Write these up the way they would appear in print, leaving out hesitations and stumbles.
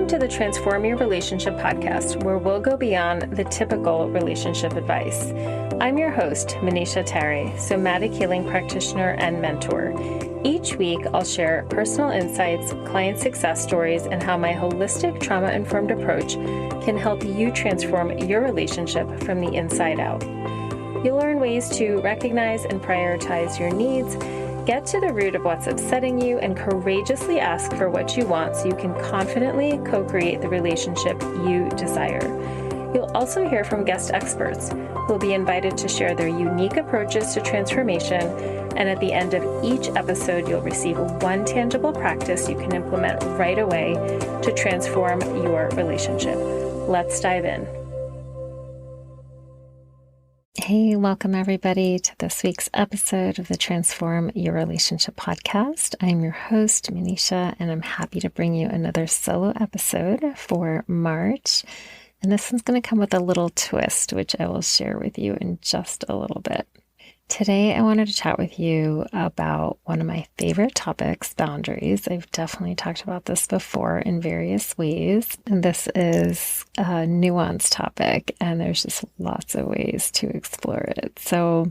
Welcome to the Transform Your Relationship podcast, where we'll go beyond the typical relationship advice. I'm your host, Manisha Terry, somatic healing practitioner and mentor. Each week, I'll share personal insights, client success stories, and how my holistic trauma-informed approach can help you transform your relationship from the inside out. You'll learn ways to recognize and prioritize your needs, get to the root of what's upsetting you, and courageously ask for what you want so you can confidently co-create the relationship you desire. You'll also hear from guest experts who will be invited to share their unique approaches to transformation, and at the end of each episode, you'll receive one tangible practice you can implement right away to transform your relationship. Let's dive in. Hey, welcome everybody to this week's episode of the Transform Your Relationship podcast. I'm your host, Manisha, and I'm happy to bring you another solo episode for March. And this one's going to come with a little twist, which I will share with you in just a little bit. Today, I wanted to chat with you about one of my favorite topics, boundaries. I've definitely talked about this before in various ways, and this is a nuanced topic, and there's just lots of ways to explore it. So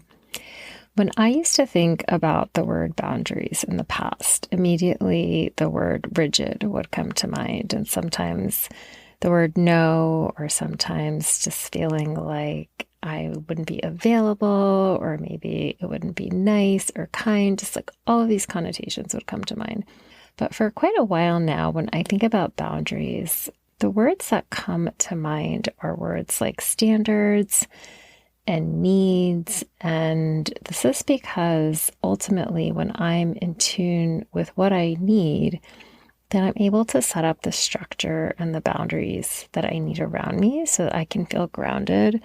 when I used to think about the word boundaries in the past, immediately the word rigid would come to mind, and sometimes the word no, or sometimes just feeling like I wouldn't be available, or maybe it wouldn't be nice or kind, just like all of these connotations would come to mind. But for quite a while now, when I think about boundaries, the words that come to mind are words like standards and needs. And this is because ultimately, when I'm in tune with what I need, then I'm able to set up the structure and the boundaries that I need around me so that I can feel grounded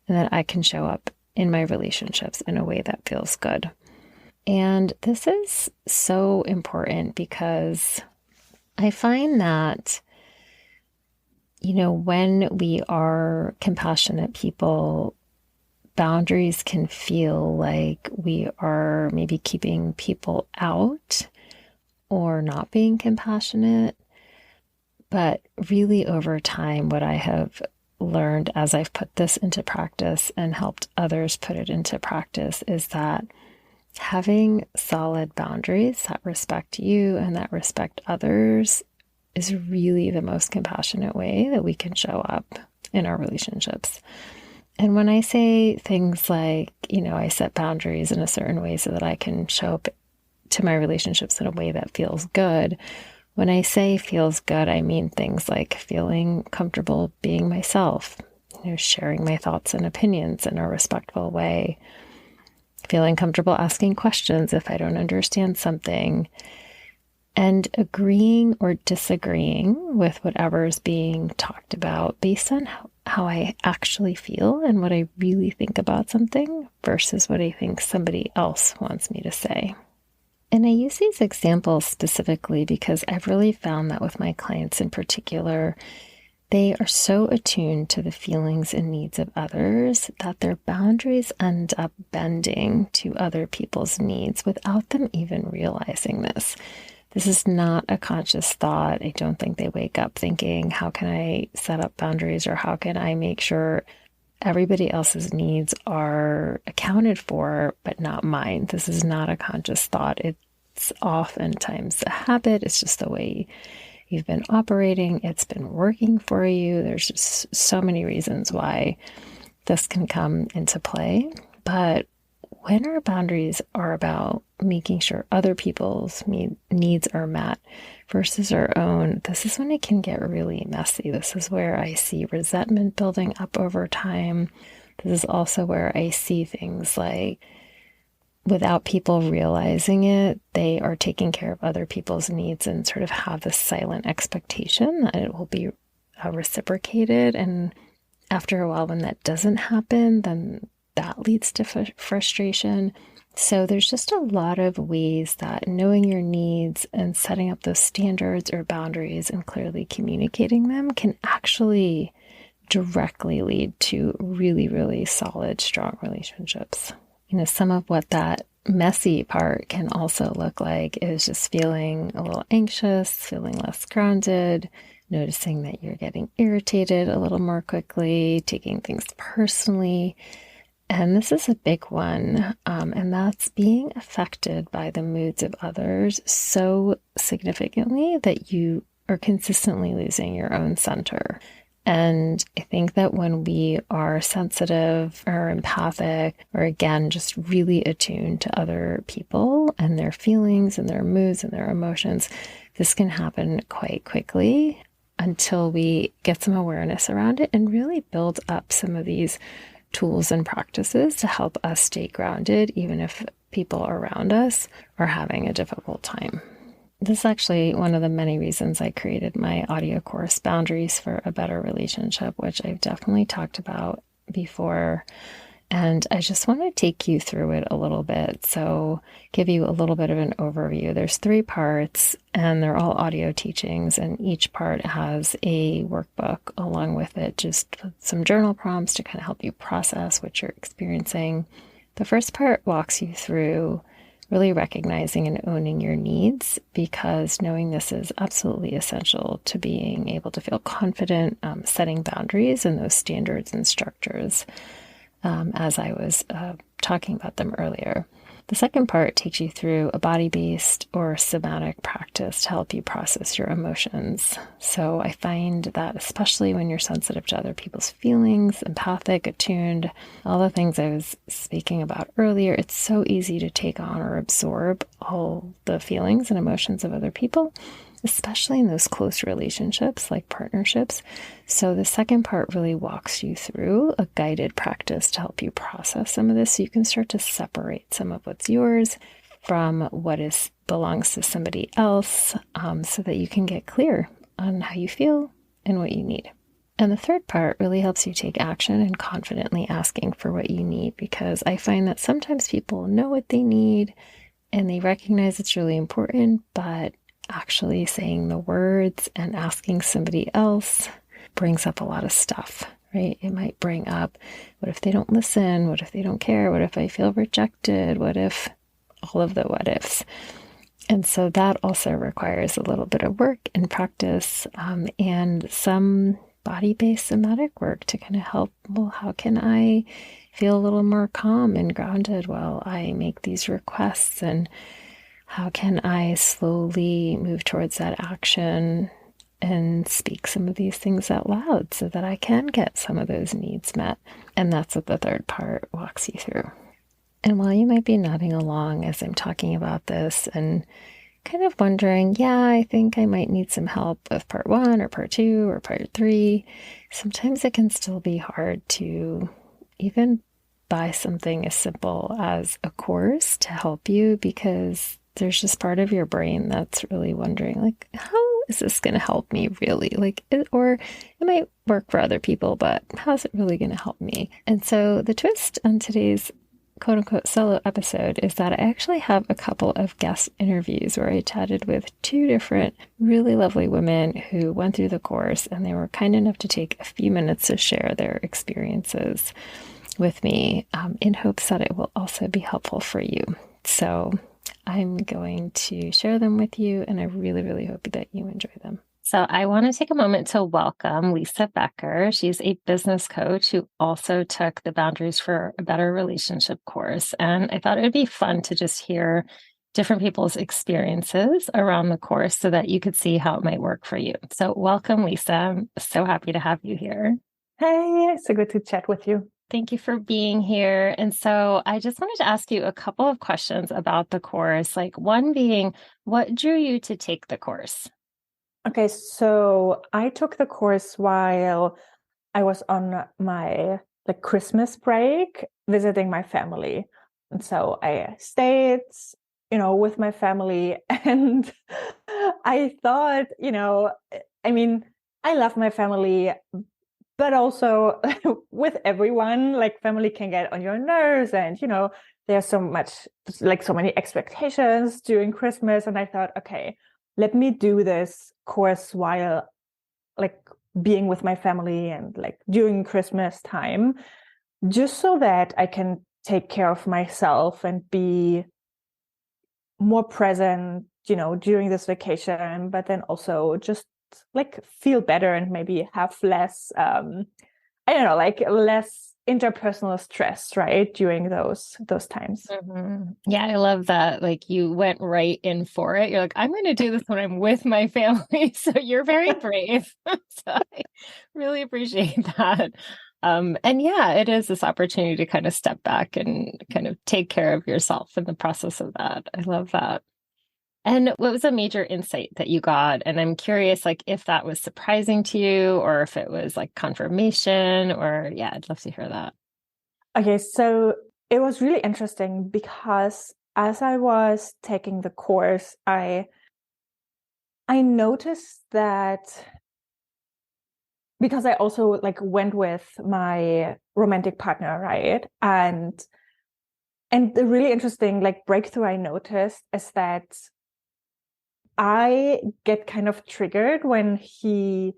and that I can show up in my relationships in a way that feels good. And this is so important because I find that, when we are compassionate people, boundaries can feel like we are maybe keeping people out or not being compassionate. But really over time, what I have learned as I've put this into practice and helped others put it into practice is that having solid boundaries that respect you and that respect others is really the most compassionate way that we can show up in our relationships. And when I say things like, I set boundaries in a certain way so that I can show up to my relationships in a way that feels good. When I say feels good, I mean things like feeling comfortable being myself, sharing my thoughts and opinions in a respectful way, feeling comfortable asking questions if I don't understand something, and agreeing or disagreeing with whatever is being talked about based on how I actually feel and what I really think about something versus what I think somebody else wants me to say. And I use these examples specifically because I've really found that with my clients in particular, they are so attuned to the feelings and needs of others that their boundaries end up bending to other people's needs without them even realizing this. This is not a conscious thought. I don't think they wake up thinking, how can I set up boundaries, or how can I make sure everybody else's needs are accounted for, but not mine. This is not a conscious thought. It's oftentimes a habit. It's just the way you've been operating. It's been working for you. There's just so many reasons why this can come into play. But when our boundaries are about making sure other people's needs are met versus our own, this is when it can get really messy. This is where I see resentment building up over time. This is also where I see things like, without people realizing it, they are taking care of other people's needs and sort of have this silent expectation that it will be reciprocated. And after a while, when that doesn't happen, then that leads to frustration. So there's just a lot of ways that knowing your needs and setting up those standards or boundaries and clearly communicating them can actually directly lead to really, really solid, strong relationships. Some of what that messy part can also look like is just feeling a little anxious, feeling less grounded, noticing that you're getting irritated a little more quickly, taking things personally. And this is a big one, and that's being affected by the moods of others so significantly that you are consistently losing your own center. And I think that when we are sensitive or empathic, or again, just really attuned to other people and their feelings and their moods and their emotions, this can happen quite quickly until we get some awareness around it and really build up some of these tools and practices to help us stay grounded, even if people around us are having a difficult time. This is actually one of the many reasons I created my audio course, Boundaries for a Better Relationship, which I've definitely talked about before. And I just want to take you through it a little bit. So give you a little bit of an overview. There's 3 parts and they're all audio teachings. And each part has a workbook along with it, just some journal prompts to kind of help you process what you're experiencing. The first part walks you through really recognizing and owning your needs, because knowing this is absolutely essential to being able to feel confident, setting boundaries and those standards and structures. As I was talking about them earlier. The second part takes you through a body-based or somatic practice to help you process your emotions. So I find that especially when you're sensitive to other people's feelings, empathic, attuned, all the things I was speaking about earlier, it's so easy to take on or absorb all the feelings and emotions of other people, especially in those close relationships like partnerships. So the second part really walks you through a guided practice to help you process some of this so you can start to separate some of what's yours from what belongs to somebody else, so that you can get clear on how you feel and what you need. And the third part really helps you take action and confidently asking for what you need, because I find that sometimes people know what they need and they recognize it's really important, but actually saying the words and asking somebody else brings up a lot of stuff, right? It might bring up, what if they don't listen? What if they don't care? What if I feel rejected? What if all of the what ifs? And so that also requires a little bit of work and practice, and some body-based somatic work to kind of help, well, how can I feel a little more calm and grounded while I make these requests? And how can I slowly move towards that action and speak some of these things out loud so that I can get some of those needs met? And that's what the third part walks you through. And while you might be nodding along as I'm talking about this and kind of wondering, yeah, I think I might need some help with part 1 or part 2 or part 3, sometimes it can still be hard to even buy something as simple as a course to help you, because there's just part of your brain that's really wondering, like, how is this going to help me really? Or it might work for other people, but how's it really going to help me? And so the twist on today's quote unquote solo episode is that I actually have a couple of guest interviews where I chatted with 2 different really lovely women who went through the course, and they were kind enough to take a few minutes to share their experiences with me, in hopes that it will also be helpful for you. So I'm going to share them with you, and I really, really hope that you enjoy them. So I want to take a moment to welcome Lisa Becker. She's a business coach who also took the Boundaries for a Better Relationship course. And I thought it would be fun to just hear different people's experiences around the course so that you could see how it might work for you. So welcome, Lisa. I'm so happy to have you here. Hey, so good to chat with you. Thank you for being here. And so I just wanted to ask you a couple of questions about the course. Like, one being, what drew you to take the course? Okay, so I took the course while I was on my Christmas break visiting my family. And so I stayed, with my family, and I thought, I love my family, but also with everyone, family can get on your nerves, and there's so many expectations during Christmas. And I thought, okay, let me do this course while being with my family and during Christmas time, just so that I can take care of myself and be more present, during this vacation, but then also just like feel better and maybe have less, I don't know, like less interpersonal stress, right? During those times. Yeah, I love that. Like you went right in for it. You're like, I'm going to do this when I'm with my family. So you're very brave. So I really appreciate that. And yeah, it is this opportunity to kind of step back and kind of take care of yourself in the process of that. I love that. And what was a major insight that you got? And I'm curious, like, if that was surprising to you or if it was like confirmation or yeah, I'd love to hear that. Okay, so it was really interesting because as I was taking the course, I noticed that because I also like went with my romantic partner, right? And the really interesting like breakthrough I noticed is that I get kind of triggered when he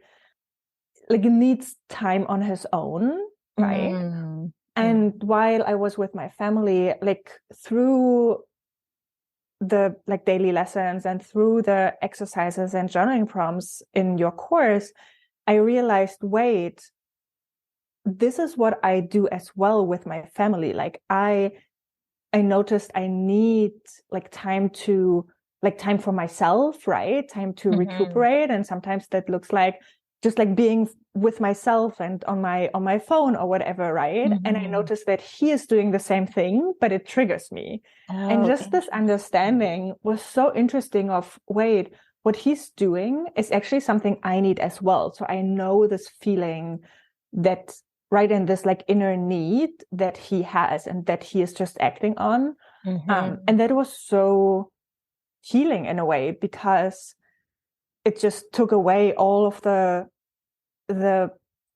like needs time on his own, right? And while I was with my family, like through the like daily lessons and through the exercises and journaling prompts in your course, I realized, wait, this is what I do as well with my family. Like I noticed I need like time for myself, right? Time to recuperate. And sometimes that looks like just like being with myself and on my phone or whatever, right? And I noticed that he is doing the same thing, but it triggers me. And just this understanding was so interesting of, wait, what he's doing is actually something I need as well. So I know this feeling that right in this like inner need that he has and that he is just acting on. And that was so healing in a way because it just took away all of the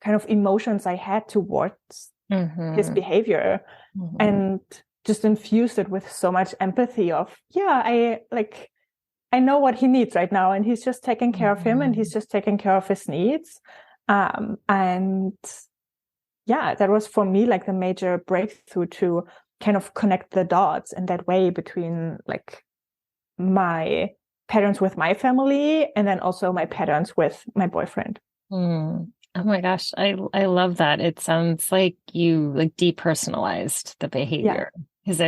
kind of emotions I had towards his behavior and just infused it with so much empathy of, yeah, I know what he needs right now and he's just taking care of him and he's just taking care of his needs. And yeah, that was for me like the major breakthrough to kind of connect the dots in that way between like my patterns with my family and then also my patterns with my boyfriend. Oh my gosh, I love that. It sounds like you like depersonalized the behavior because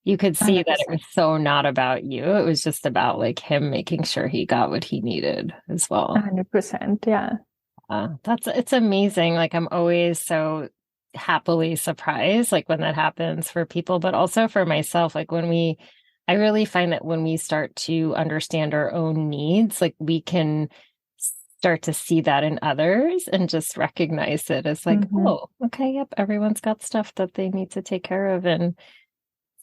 you could see 100%. that it was so not about you. It was just about like him making sure he got what he needed as well. 100%, yeah. It's amazing. Like I'm always so happily surprised like when that happens for people, but also for myself, like I really find that when we start to understand our own needs, like we can start to see that in others and just recognize it as like, oh, okay, yep, everyone's got stuff that they need to take care of. And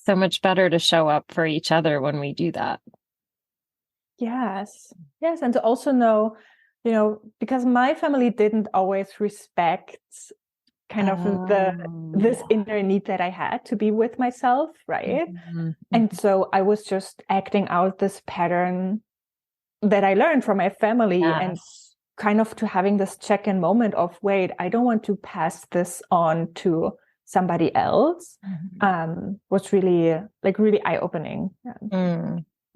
so much better to show up for each other when we do that. Yes. Yes. And to also know, because my family didn't always respect kind of this inner need that I had to be with myself, right? And so I was just acting out this pattern that I learned from my family and kind of to having this check-in moment of, wait, I don't want to pass this on to somebody else, was really eye-opening.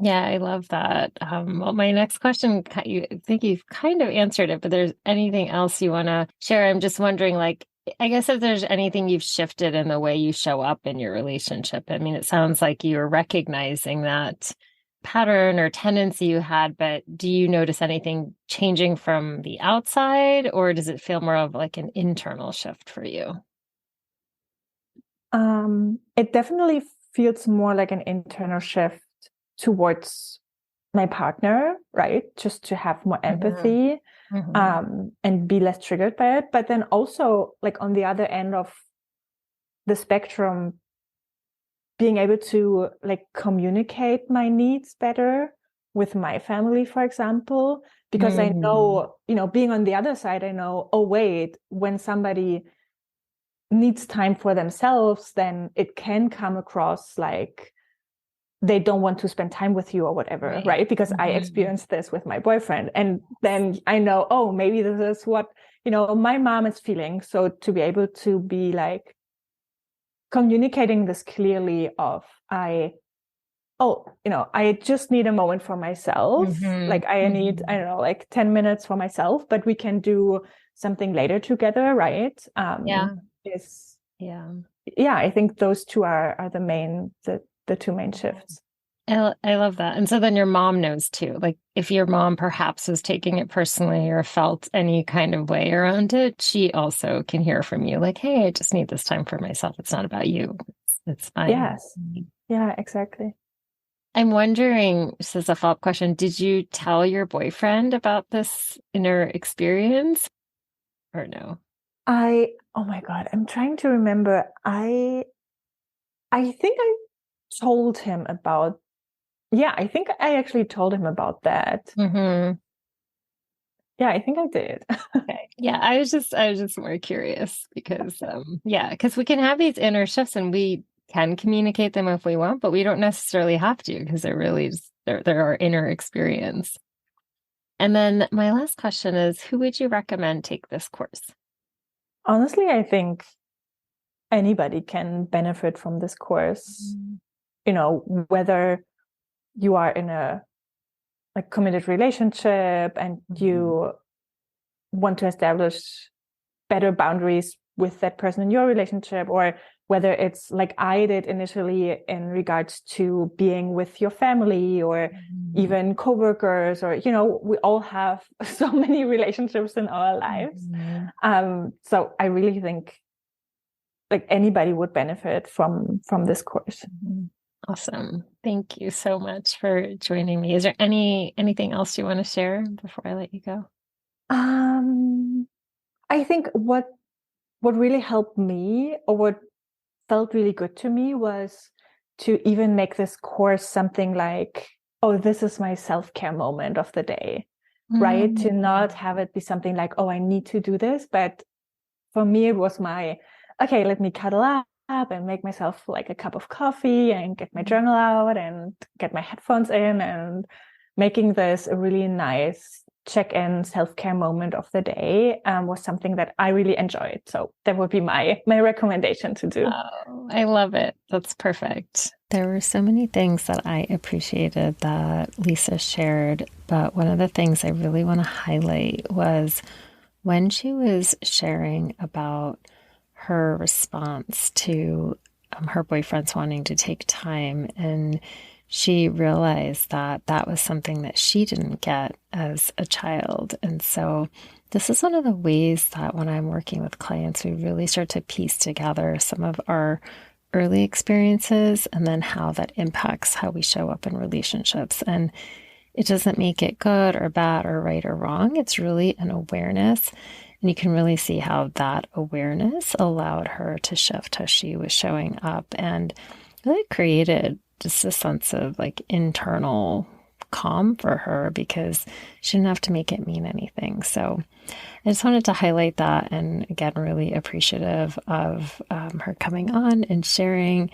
Yeah, I love that. Well, my next question, I think you've kind of answered it, but there's anything else you want to share? I'm just wondering, like, I guess if there's anything you've shifted in the way you show up in your relationship. I mean, it sounds like you're recognizing that pattern or tendency you had, but do you notice anything changing from the outside, or does it feel more of like an internal shift for you? It definitely feels more like an internal shift towards my partner, right? Just to have more empathy, and be less triggered by it. But then also like on the other end of the spectrum, being able to like communicate my needs better with my family, for example, because I know, being on the other side, I know, oh, wait, when somebody needs time for themselves, then it can come across like they don't want to spend time with you or whatever, right? Because I experienced this with my boyfriend. And then I know, oh, maybe this is what, my mom is feeling. So to be able to be like communicating this clearly of, I oh, I just need a moment for myself. Mm-hmm. Like I need, I Mm-hmm. don't know, like 10 minutes for myself, but we can do something later together, right? Yeah. Is Yeah. yeah, I think those two are the two main shifts. I love that. And so then your mom knows too. Like if your mom perhaps was taking it personally or felt any kind of way around it, she also can hear from you like, hey, I just need this time for myself. It's not about you. It's fine. Yes. Yeah, exactly. I'm wondering, this is a follow-up question, did you tell your boyfriend about this inner experience or no? Oh my God, I'm trying to remember. I think I told him about, yeah, I think I actually told him about that. Mm-hmm. Yeah, I think I did. Okay. Yeah, I was just more curious because yeah, because we can have these inner shifts and we can communicate them if we want, but we don't necessarily have to because they're really just they're our inner experience. And then my last question is, who would you recommend take this course? Honestly, I think anybody can benefit from this course, whether you are in a like committed relationship and Mhm. you want to establish better boundaries with that person in your relationship, or whether it's like I did initially in regards to being with your family or Mhm. even coworkers, or we all have so many relationships in our lives. Mhm. So I really think like anybody would benefit from this course. Mhm. Awesome. Thank you so much for joining me. Is there anything else you want to share before I let you go? um I think what really helped me, or what felt really good to me, was to even make this course something like, oh, this is my self-care moment of the day, right? To not have it be something like, oh, I need to do this. But for me, it was my, okay, let me cuddle up and make myself like a cup of coffee and get my journal out and get my headphones in, and making this a really nice check-in self-care moment of the day was something that I really enjoyed. So that would be my recommendation to do. Oh, I love it. That's perfect. There were so many things that I appreciated that Lisa shared, but one of the things I really want to highlight was when she was sharing about her response to her boyfriend's wanting to take time, and she realized that that was something that she didn't get as a child. And so, this is one of the ways that when I'm working with clients, we really start to piece together some of our early experiences and then how that impacts how we show up in relationships. And it doesn't make it good or bad or right or wrong. It's really an awareness. And you can really see how that awareness allowed her to shift how she was showing up and really created just a sense of like internal calm for her because she didn't have to make it mean anything. So I just wanted to highlight that. And again, really appreciative of her coming on and sharing.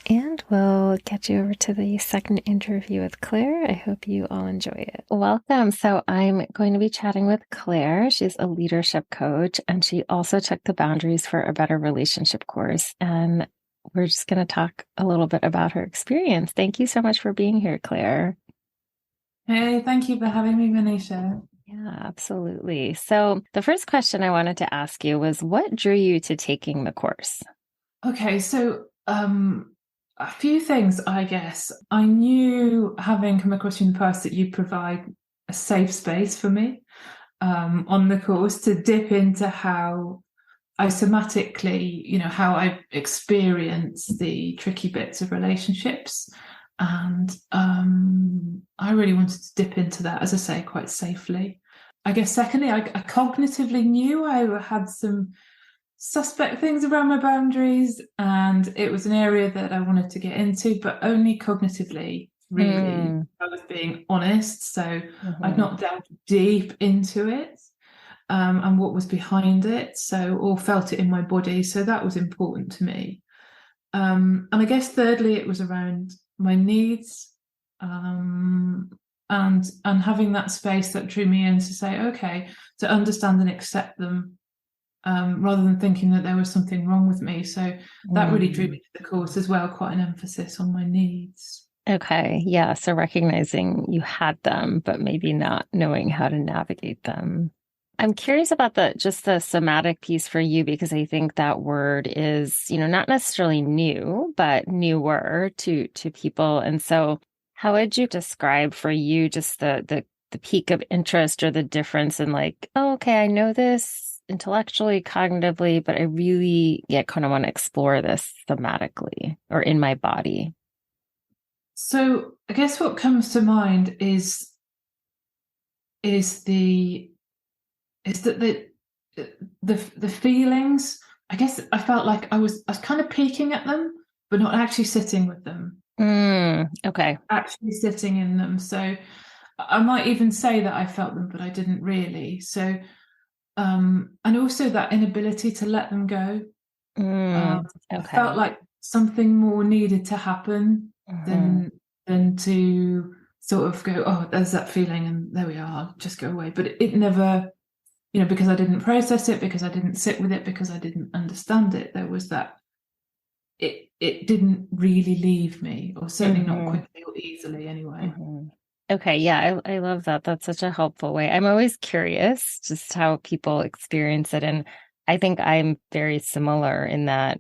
And we'll get you over to the second interview with Claire. I hope you all enjoy it. Welcome. So, I'm going to be chatting with Claire. She's a leadership coach, and she also took the Boundaries for a Better Relationship course. And we're just going to talk a little bit about her experience. Thank you so much for being here, Claire. Hey, thank you for having me, Manisha. Yeah, absolutely. So, the first question I wanted to ask you was what drew you to taking the course? Okay, so a few things, I guess. I knew, having come across you in the past, that you provide a safe space for me on the course to dip into how I somatically, how I experience the tricky bits of relationships. And I really wanted to dip into that, as I say, quite safely. I guess secondly, I cognitively knew I had some suspect things around my boundaries, and it was an area that I wanted to get into, but only cognitively, really. I was being honest, so I'd not delved deep into it and what was behind it, so or felt it in my body, so that was important to me. And I guess thirdly, it was around my needs, and having that space that drew me in to say, okay, to understand and accept them, rather than thinking that there was something wrong with me. So that really drew me to the course as well, quite an emphasis on my needs. Okay. Yeah. So recognizing you had them, but maybe not knowing how to navigate them. I'm curious about the somatic piece for you because I think that word is, not necessarily new, but newer to people. And so how would you describe for you just the peak of interest or the difference in like, oh, okay, I know this intellectually, cognitively, but I really kind of want to explore this thematically or in my body. So I guess what comes to mind is that the feelings. I guess I felt like I was kind of peeking at them, but not actually sitting with them. Okay. Actually sitting in them. So I might even say that I felt them, but I didn't really. So and also that inability to let them go. I felt Okay. like something more needed to happen Mhm. than to sort of go, oh, there's that feeling and there we are, I'll just go away. But it never, because I didn't process it, because I didn't sit with it, because I didn't understand it, there was that it didn't really leave me, or certainly not Mhm. quickly or easily anyway. Mhm. Okay, yeah, I love that. That's such a helpful way. I'm always curious just how people experience it. And I think I'm very similar in that,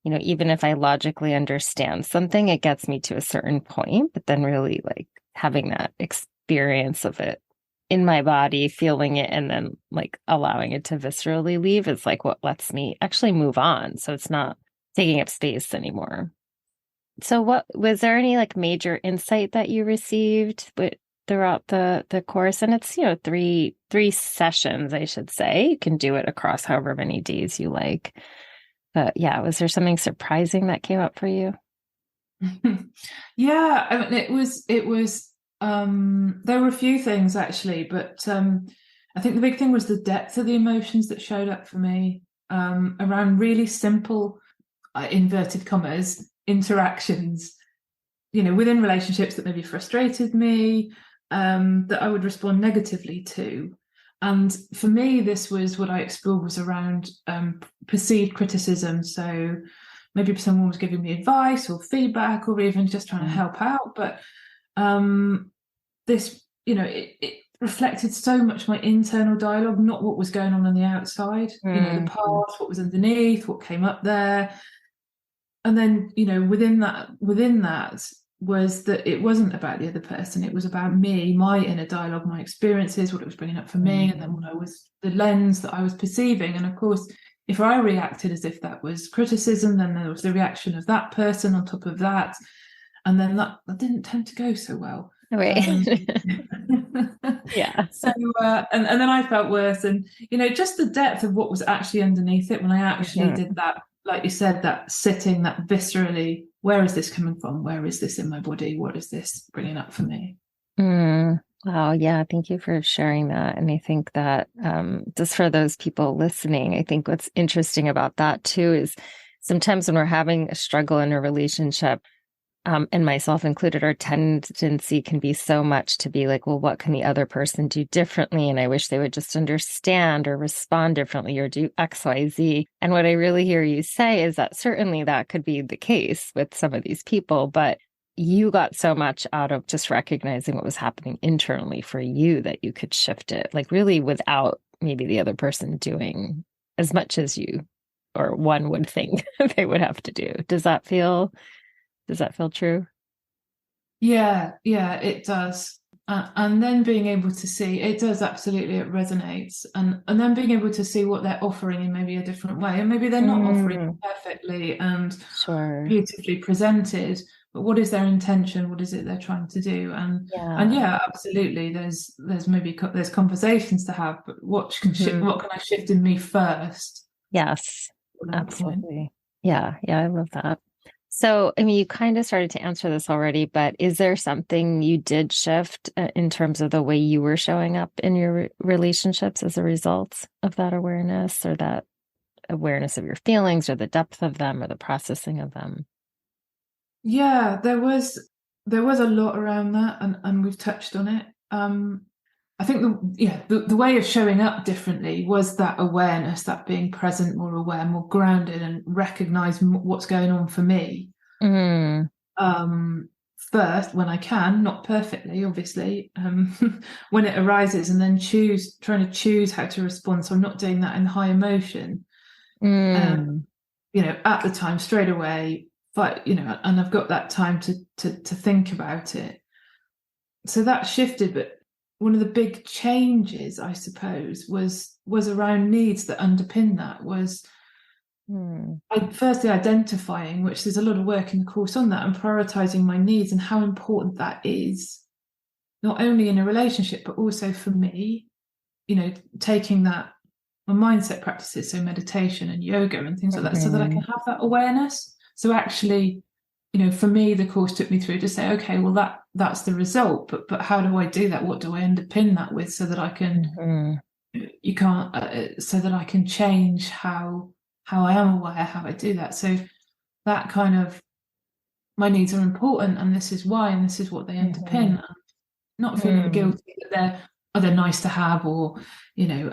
even if I logically understand something, it gets me to a certain point, but then really like having that experience of it in my body, feeling it, and then like allowing it to viscerally leave is like what lets me actually move on. So it's not taking up space anymore. So what was there any like major insight that you received throughout the course? And it's, three sessions, I should say. You can do it across however many days you like. But yeah, was there something surprising that came up for you? Yeah, I mean, it was there were a few things actually, but I think the big thing was the depth of the emotions that showed up for me around really simple, inverted commas, interactions, within relationships that maybe frustrated me, that I would respond negatively to. And for me, this was what I explored was around perceived criticism. So maybe someone was giving me advice or feedback or even just trying to help out. But this, it reflected so much my internal dialogue, not what was going on the outside, the Mm-hmm. past, what was underneath, what came up there. And then, within that was that it wasn't about the other person. It was about me, my inner dialogue, my experiences, what it was bringing up for me, and then the lens that I was perceiving. And of course, if I reacted as if that was criticism, then there was the reaction of that person on top of that. And then that didn't tend to go so well. Right. Yeah. So and then I felt worse, and just the depth of what was actually underneath it when I actually Mhm. did that, like you said, that sitting, that viscerally, where is this coming from? Where is this in my body? What is this bringing up for me? Wow. Yeah. Thank you for sharing that. And I think that just for those people listening, I think what's interesting about that too is sometimes when we're having a struggle in a relationship, and myself included, our tendency can be so much to be like, well, what can the other person do differently? And I wish they would just understand or respond differently or do X, Y, Z. And what I really hear you say is that certainly that could be the case with some of these people, but you got so much out of just recognizing what was happening internally for you that you could shift it, like really without maybe the other person doing as much as you or one would think they would have to do. Does that feel true? Yeah, it does. And then being able to see, it does absolutely, it resonates. And then being able to see what they're offering in maybe a different way. And maybe they're not offering it perfectly and Sure. beautifully presented, but what is their intention? What is it they're trying to do? And Yeah. yeah, absolutely. There's maybe there's conversations to have, but Mhm. what can I shift in me first Yes, at that point? absolutely. Yeah, yeah, I love that. So, I mean, you kind of started to answer this already, but is there something you did shift in terms of the way you were showing up in your relationships as a result of that awareness or that awareness of your feelings or the depth of them or the processing of them? Yeah, there was a lot around that, and we've touched on it. I think the way of showing up differently was that awareness, that being present, more aware, more grounded, and recognize what's going on for me. Mm, Um, first when I can, not perfectly, obviously, when it arises, and then trying to choose how to respond. So I'm not doing that in high emotion, at the time, straight away, but, and I've got that time to think about it. So that shifted, but one of the big changes, I suppose, was around needs that underpin that. Firstly identifying, which there's a lot of work in the course on that, and prioritizing my needs and how important that is, not only in a relationship, but also for me, taking that, my mindset practices, so meditation and yoga and things like that, so that I can have that awareness. So actually, for me, the course took me through to say, okay, well, that's the result, but how do I do that? What do I underpin that with, so that I can, so that I can change how I am aware, how I do that. So that kind of, my needs are important, and this is why, and this is what they underpin. Not feeling guilty that they're nice to have, or they're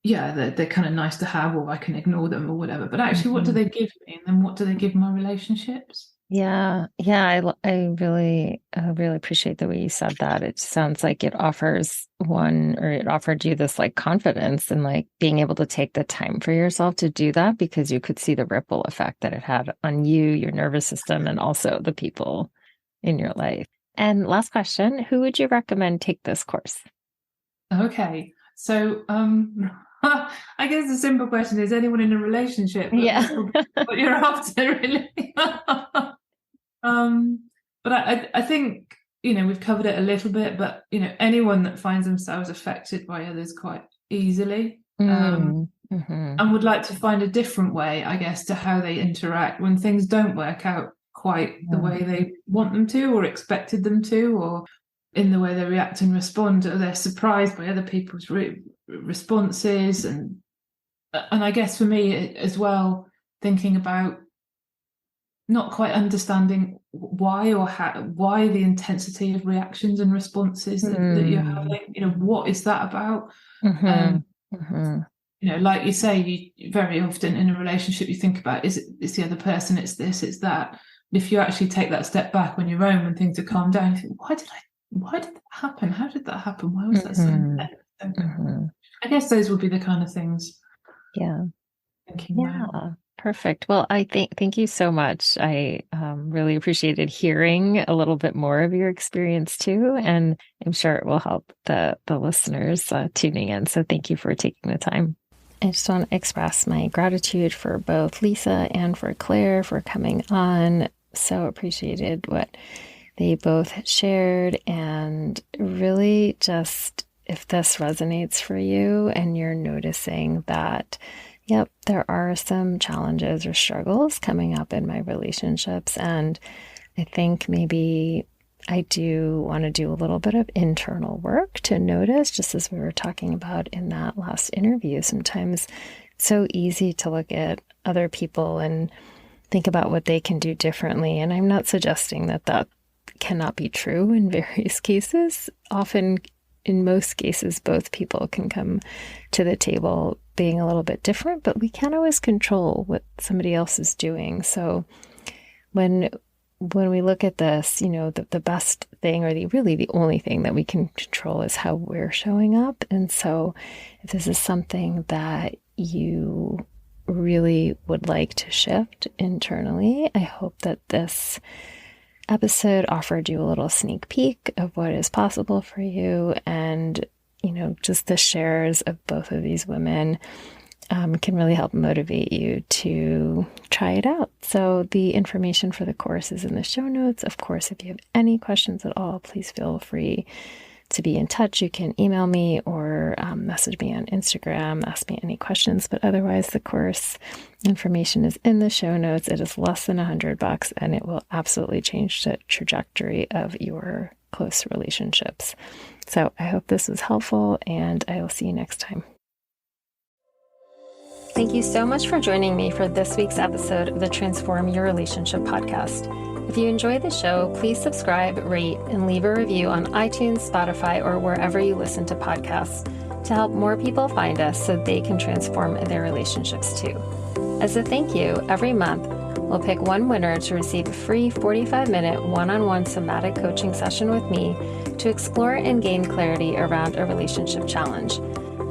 kind of nice to have, or I can ignore them or whatever. But actually, what do they give me, and then what do they give my relationships? Yeah. I really appreciate the way you said that. It sounds like it offered you this like confidence and like being able to take the time for yourself to do that, because you could see the ripple effect that it had on you, your nervous system, and also the people in your life. And last question, who would you recommend take this course? Okay. So, I guess the simple question is anyone in a relationship. Yeah. What you're after, really. But I think, we've covered it a little bit, but, anyone that finds themselves affected by others quite easily, and would like to find a different way, I guess, to how they interact when things don't work out quite the way they want them to, or expected them to, or in the way they react and respond, or they're surprised by other people's responses. And I guess for me as well, thinking about not quite understanding why, or why the intensity of reactions and responses that you're having, what is that about? Like you say, you very often in a relationship, you think about, it's the other person, it's this, it's that. If you actually take that step back on your own when things are calmed down, you think, why did that happen? How did that happen? Why was that so intense? I guess those would be the kind of things. Yeah. Thinking about. Perfect. Well, thank you so much. I really appreciated hearing a little bit more of your experience too, and I'm sure it will help the listeners tuning in. So thank you for taking the time. I just want to express my gratitude for both Lisa and for Claire for coming on. So appreciated what they both shared, and really just, if this resonates for you and you're noticing that, yep, there are some challenges or struggles coming up in my relationships, and I think maybe I do want to do a little bit of internal work to notice, just as we were talking about in that last interview. Sometimes it's so easy to look at other people and think about what they can do differently. And I'm not suggesting that cannot be true in various cases. Often, in most cases, both people can come to the table being a little bit different, but we can't always control what somebody else is doing. So when we look at this, the best thing, or the only thing that we can control, is how we're showing up. And so if this is something that you really would like to shift internally, I hope that this episode offered you a little sneak peek of what is possible for you. And, just the shares of both of these women can really help motivate you to try it out. So the information for the course is in the show notes. Of course, if you have any questions at all, please feel free to be in touch. You can email me or message me on Instagram, ask me any questions. But otherwise, the course information is in the show notes. It is less than $100, and it will absolutely change the trajectory of your close relationships. So I hope this was helpful, and I will see you next time. Thank you so much for joining me for this week's episode of the Transform Your Relationship podcast. If you enjoyed the show, please subscribe, rate, and leave a review on iTunes, Spotify, or wherever you listen to podcasts to help more people find us so they can transform their relationships too. As a thank you, every month, We'll pick one winner to receive a free 45-minute one-on-one somatic coaching session with me to explore and gain clarity around a relationship challenge.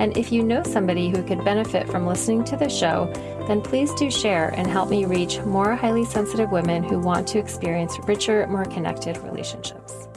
And if you know somebody who could benefit from listening to the show, then please do share and help me reach more highly sensitive women who want to experience richer, more connected relationships.